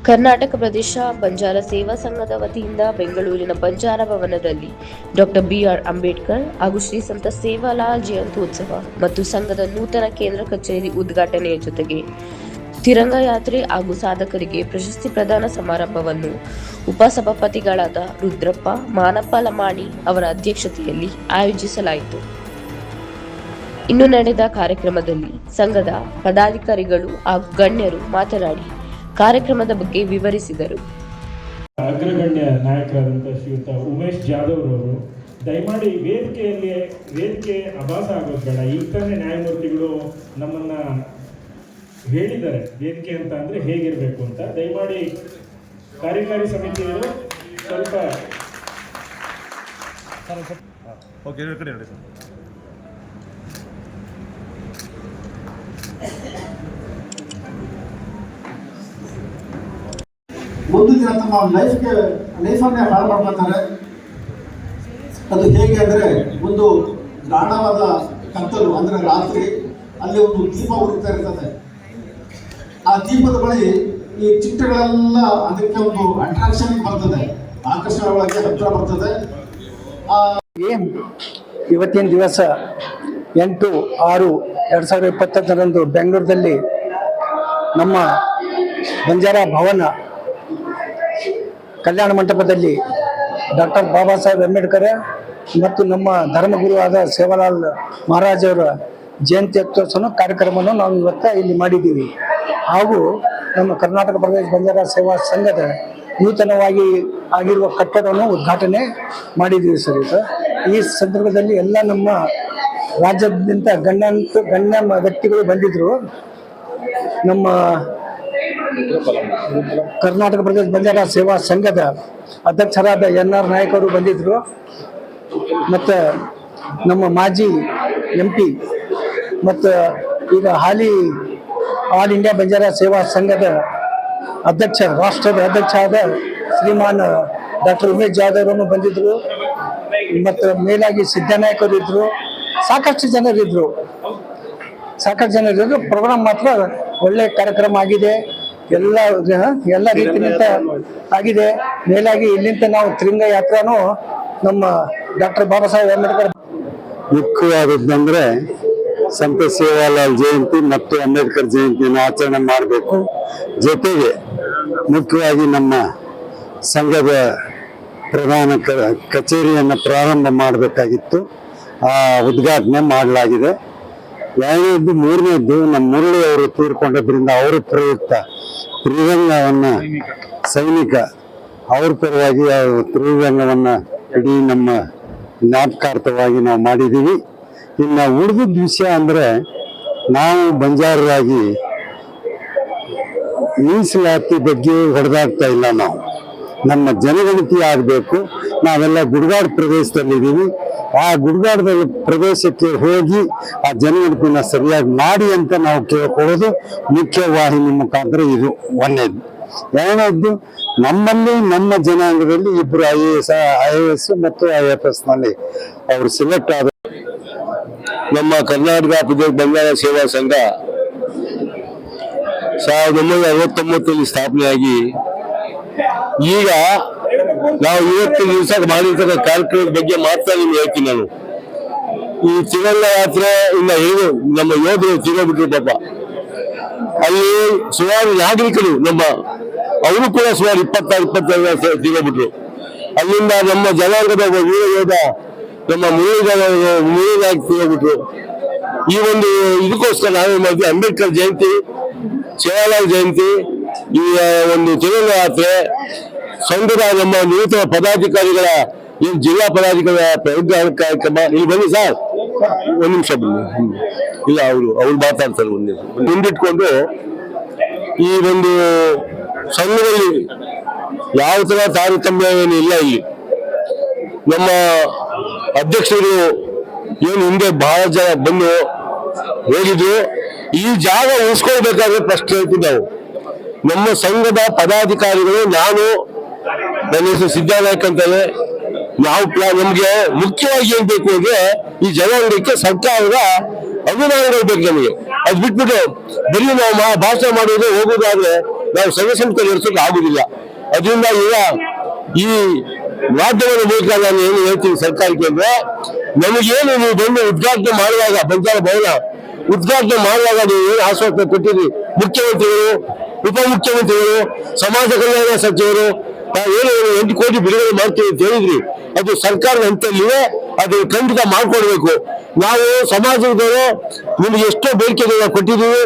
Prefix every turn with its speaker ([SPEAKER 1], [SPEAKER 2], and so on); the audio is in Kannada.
[SPEAKER 1] ಕರ್ನಾಟಕ ಪ್ರದೇಶ ಬಂಜಾರ ಸೇವಾ ಸಂಘದ ವತಿಯಿಂದ ಬೆಂಗಳೂರಿನ ಬಂಜಾರ ಭವನದಲ್ಲಿ ಡಾಕ್ಟರ್ ಬಿಆರ್ ಅಂಬೇಡ್ಕರ್ ಹಾಗೂ ಶ್ರೀ ಸಂತ ಸೇವಾಲಾಲ್ ಜಯಂತ್ಯೋತ್ಸವ ಮತ್ತು ಸಂಘದ ನೂತನ ಕೇಂದ್ರ ಕಚೇರಿ ಉದ್ಘಾಟನೆಯ ಜೊತೆಗೆ ತಿರಂಗ ಯಾತ್ರೆ ಹಾಗೂ ಸಾಧಕರಿಗೆ ಪ್ರಶಸ್ತಿ ಪ್ರದಾನ ಸಮಾರಂಭವನ್ನು ಉಪಸಭಾಪತಿಗಳಾದ ರುದ್ರಪ್ಪ ಮಾನಪ್ಪ ಲಮಾಣಿ ಅವರ ಅಧ್ಯಕ್ಷತೆಯಲ್ಲಿ ಆಯೋಜಿಸಲಾಯಿತು. ಇನ್ನು ನಡೆದ ಕಾರ್ಯಕ್ರಮದಲ್ಲಿ ಸಂಘದ ಪದಾಧಿಕಾರಿಗಳು ಹಾಗೂ ಗಣ್ಯರು ಮಾತನಾಡಿ ಕಾರ್ಯಕ್ರಮದ ಬಗ್ಗೆ ವಿವರಿಸಿದರು.
[SPEAKER 2] ಅಗ್ರಗಣ್ಯ ನಾಯಕರಾದಂತಹ ಶ್ರೀಯುತ ಉಮೇಶ್ ಜಾಧವ್ ರವರು ದಯಮಾಡಿ ವೇದಿಕೆ ಅಭಾಸ ಆಗೋದು ಬೇಡ. ಈಗ ತಾನೇ ನ್ಯಾಯಮೂರ್ತಿಗಳು ನಮ್ಮನ್ನ ಹೇಳಿದ್ದಾರೆ ವೇದಿಕೆ ಅಂತ ಅಂದ್ರೆ ಹೇಗಿರ್ಬೇಕು ಅಂತ. ದಯಮಾಡಿ ಕಾರ್ಯಕಾರಿ ಸಮಿತಿಯವರು ಸ್ವಲ್ಪ
[SPEAKER 3] ಒಂದು ದಿನ ತಮ್ಮ ಲೈಫನ್ನೇ ಹಾಳು ಮಾಡ್ಕೊತಾರೆ. ಅದು ಹೇಗೆ ಅಂದರೆ, ಒಂದು ಗಾಢವಾದ ಕತ್ತಲು ಅಂದರೆ ರಾತ್ರಿ, ಅಲ್ಲಿ ಒಂದು ದೀಪ ಉರಿತಾ ಇರ್ತದೆ. ಆ ದೀಪದ ಬಳಿ ಈ ಚಿಟ್ಟೆಗಳೆಲ್ಲ ಅದಕ್ಕೆ ಒಂದು ಅಟ್ರಾಕ್ಷನ್ ಬರ್ತದೆ, ಆಕರ್ಷಣೆ ಒಳಗೆ ಹತ್ತಿರ ಬರ್ತದೆ.
[SPEAKER 4] ಇವತ್ತಿನ ದಿವಸ 8/6/2021 ಬೆಂಗಳೂರಿನಲ್ಲಿ ನಮ್ಮ ಬಂಜಾರ ಭವನ ಕಲ್ಯಾಣ ಮಂಟಪದಲ್ಲಿ ಡಾಕ್ಟರ್ ಬಾಬಾ ಸಾಹೇಬ್ ಅಂಬೇಡ್ಕರ್ ಮತ್ತು ನಮ್ಮ ಧರ್ಮಗುರು ಆದ ಸೇವಾಲಾಲ್ ಮಹಾರಾಜ್ ಅವರ ಜಯಂತ್ಯೋತ್ಸವ ಕಾರ್ಯಕ್ರಮವನ್ನು ನಾವು ಇವತ್ತು ಇಲ್ಲಿ ಮಾಡಿದ್ದೀವಿ. ಹಾಗೂ ನಮ್ಮ ಕರ್ನಾಟಕ ಪ್ರದೇಶ ಬಂಜಾರ ಸೇವಾ ಸಂಘದ ನೂತನವಾಗಿ ಆಗಿರುವ ಕಟ್ಟಡವನ್ನು ಉದ್ಘಾಟನೆ ಮಾಡಿದ್ದೀವಿ ಸರ್. ಈ ಸಂದರ್ಭದಲ್ಲಿ ಎಲ್ಲ ನಮ್ಮ ರಾಜ್ಯಾದ್ಯಂತ ಗಣ್ಯ ವ್ಯಕ್ತಿಗಳು ಬಂದಿದ್ರು. ನಮ್ಮ ಕರ್ನಾಟಕ ಪ್ರದೇಶ ಬಂಜಾರ ಸೇವಾ ಸಂಘದ ಅಧ್ಯಕ್ಷರಾದ NR ನಾಯಕರು ಬಂದಿದ್ರು. ಮತ್ತು ನಮ್ಮ ಮಾಜಿ MP ಮತ್ತು ಈಗ ಹಾಲಿ ಆಲ್ ಇಂಡಿಯಾ ಬಂಜಾರ ಸೇವಾ ಸಂಘದ ರಾಷ್ಟ್ರದ ಅಧ್ಯಕ್ಷ ಆದ ಶ್ರೀಮಾನ್ ಡಾಕ್ಟರ್ ಉಮೇಶ್ ಜಾಧವ್ ಬಂದಿದ್ರು. ಮತ್ತು ಮೇಲಾಗಿ ಸಿದ್ದನಾಯಕರು ಇದ್ರು. ಸಾಕಷ್ಟು ಜನರಿದ್ರು. ಪ್ರೋಗ್ರಾಮ್ ಮಾತ್ರ ಒಳ್ಳೆ ಕಾರ್ಯಕ್ರಮ ಆಗಿದೆ. ಎಲ್ಲ ರೀತಿಯಿಂದ ಆಗಿದೆ. ಮೇಲಾಗಿ ಇಲ್ಲಿಂದ ನಾವು ತಿರಂಗ ಯಾತ್ರಾನು ನಮ್ಮ ಡಾಕ್ಟರ್ ಬಾಬಾ ಸಾಹೇಬ್ ಅಂಬೇಡ್ಕರ್
[SPEAKER 5] ಮುಖ್ಯವಾದದ್ದಂದ್ರೆ ಸಂತ ಸೇವಾಲಾಲ್ ಜಯಂತಿ ಮತ್ತು ಅಂಬೇಡ್ಕರ್ ಜಯಂತಿಯನ್ನು ಆಚರಣೆ ಮಾಡಬೇಕು. ಜೊತೆಗೆ ಮುಖ್ಯವಾಗಿ ನಮ್ಮ ಸಂಘದ ಪ್ರಧಾನ ಕಚೇರಿಯನ್ನು ಪ್ರಾರಂಭ ಮಾಡಬೇಕಾಗಿತ್ತು. ಆ ಉದ್ಘಾಟನೆ ಮಾಡಲಾಗಿದೆ. ಎರಡನೇದ್ದು, ಮೂರನೇದ್ದು, ನಮ್ಮ ಮುರಳಿ ಅವರು ತೀರ್ಕೊಂಡದ್ರಿಂದ ಅವರ ಪ್ರಯುಕ್ತ ತ್ರಿರಂಗವನ್ನ ಸೈನಿಕ ಅವ್ರ ಪರವಾಗಿ ತ್ರಿರಂಗವನ್ನ ಇಡೀ ನಮ್ಮ ಜ್ಞಾಪಕಾರ್ಥವಾಗಿ ನಾವು ಮಾಡಿದ್ದೀವಿ. ಇನ್ನು ಉಳಿದಿದ್ದ ವಿಷಯ ಅಂದ್ರೆ, ನಾವು ಬಂಜಾರರಾಗಿ ಮೀಸಲಾತಿ ಬಗ್ಗೆ ಹೊಡೆದಾಡ್ತಾ ಇಲ್ಲ. ನಾವು ನಮ್ಮ ಜನಗಣತಿ ಆಗಬೇಕು. ನಾವೆಲ್ಲ ಗುಡ್ಗಾಡು ಪ್ರದೇಶದಲ್ಲಿದ್ದೀವಿ. ಆ ಗುಡ್ಗಾಡದ ಪ್ರದೇಶಕ್ಕೆ ಹೋಗಿ ಆ ಜನಗಣತಿನ ಸರಿಯಾಗಿ ಮಾಡಿ ಅಂತ ನಾವು ಕೇಳ್ಕೊಳ್ಳೋದು ಮುಖ್ಯವಾಹಿನಿ ಮುಖಾಂತರ. ಇದು ಒಂದನೇದು. ಎರಡನೇದ್ದು, ನಮ್ಮಲ್ಲಿ ನಮ್ಮ ಜನಾಂಗದಲ್ಲಿ ಇಬ್ಬರು IAS ಮತ್ತು IFS ನಲ್ಲಿ ಅವರು ಸೆಲೆಕ್ಟ್ ಆದ
[SPEAKER 6] ನಮ್ಮ ಕರ್ನಾಟಕ ಪ್ರದೇಶ ಬಂಜಾರ ಸೇವಾ ಸಂಘ 1969 ಸ್ಥಾಪನೆಯಾಗಿ ಈಗ ನಾವು ಇವತ್ತು ದಿವಸ ಮಾಡಿರ್ತಕ್ಕ ಕಾರ್ಯಕ್ರಮದ ಬಗ್ಗೆ ಮಾತ್ರ ನಿಮ್ಗೆ ಹೇಳ್ತೀನಿ ನಾನು. ಈ ತಿರಂಗ ಯಾತ್ರೆ ಇಂದ ಏನು ನಮ್ಮ ಯೋಧರು ತಿರೋಬಿಟ್ರು ಪಾಪ. ಅಲ್ಲಿ ಸುಮಾರು ನಾಗರಿಕರು ಅವರು ಕೂಡ ಸುಮಾರು 26-27 ತಿರೋಬಿಟ್ರು. ಅಲ್ಲಿಂದ ನಮ್ಮ ಜನಾಂಗದ ವೀರ ಯೋಧ ನಮ್ಮ ಮುರಳಿದಾಗಿ ತಿರೋಬಿಟ್ರು. ಈ ಒಂದು ಇದಕ್ಕೋಸ್ಕರ ನಾವೇ ಮಾಡಿದ್ವಿ ಅಂಬೇಡ್ಕರ್ ಜಯಂತಿ, ಸೇವಾಲಾಲ್ ಜಯಂತಿ, ಈ ಒಂದು ತಿರಂಗ ಯಾತ್ರೆ ಸಂಘದ ನಮ್ಮ ನೂತನ ಪದಾಧಿಕಾರಿಗಳ ಜಿಲ್ಲಾ ಪದಾಧಿಕಾರಿಗಳ ಕಾರ್ಯಕ್ರಮ. ಇಲ್ಲಿ ಬನ್ನಿ ಸರ್, ಒಂದ್ ನಿಮಿಷ ಬನ್ನಿ. ಇಲ್ಲ, ಅವ್ರು ಮಾತಾಡ್ತಾರೆ. ಮುಂದಿಟ್ಕೊಂಡು ಈ ಒಂದು ಸಂಘದಲ್ಲಿ ಯಾವ ತರ ತಾರತಮ್ಯ ಏನು ಇಲ್ಲ. ಇಲ್ಲಿ ನಮ್ಮ ಅಧ್ಯಕ್ಷರು ಏನು ಹಿಂದೆ ಬಹಳ ಜನ ಬಂದು ಹೋಗಿದ್ರು. ಈ ಜಾಗ ಉಳಿಸ್ಕೊಳ್ಬೇಕಾದ್ರೆ ಫಸ್ಟ್ ಹೇಳ್ತೀವಿ ನಾವು. ನಮ್ಮ ಸಂಘದ ಪದಾಧಿಕಾರಿಗಳು, ನನ್ನ ಹೆಸರು ಸಿದ್ದನಾಯಕ್ ಅಂತಾನೆ, ನಾವು ನಮ್ಗೆ ಮುಖ್ಯವಾಗಿ ಏನ್ ಬೇಕು ಅಂದ್ರೆ ಈ ಜನಾಂಗಕ್ಕೆ ಸರ್ಕಾರದ ಅನುದಾನಗಳು ಬೇಕು ನಮಗೆ. ಅದ್ ಬಿಟ್ಬಿಟ್ಟು ಬರೀ ನಾವು ಭಾಷಣ ಮಾಡೋದು ಹೋಗೋದಾದ್ರೆ ನಾವು ಸದಸ್ಯತೆ ನಡೆಸೋಕೆ ಆಗುದಿಲ್ಲ. ಅದರಿಂದ ಈಗ ಈ ಮಾಧ್ಯಮದ ಮೂಲಕ ನಾನು ಏನು ಹೇಳ್ತೀನಿ ಸರ್ಕಾರಕ್ಕೆ ಅಂದ್ರೆ, ನಮಗೇನು ನೀವು ಬಂದು ಉದ್ಘಾಟನೆ ಮಾಡುವಾಗ ಬಂಜಾರ ಭವನ ಉದ್ಘಾಟನೆ ಮಾಡುವಾಗ ನೀವು ಏನು ಆಶ್ವಾಸನೆ ಕೊಟ್ಟಿದ್ರಿ, ಮುಖ್ಯಮಂತ್ರಿಗಳು, ಉಪಮುಖ್ಯಮಂತ್ರಿಗಳು, ಸಮಾಜ ಕಲ್ಯಾಣ ಸಚಿವರು ಏನು 8 ಕೋಟಿ ಬಿಡುಗಡೆ ಮಾಡ್ತೀವಿ ಅಂತ ಹೇಳಿದ್ರಿ, ಅದು ಸರ್ಕಾರದ ಹಂತದಲ್ಲಿದೆ, ಅದು ಖಂಡಿತ ಮಾಡ್ಕೊಡ್ಬೇಕು. ನಾವು ಸಮಾಜದವರು ನಿಮ್ಗೆ ಎಷ್ಟೋ ಬೇಡಿಕೆಗಳನ್ನ ಕೊಟ್ಟಿದ್ದೀವಿ.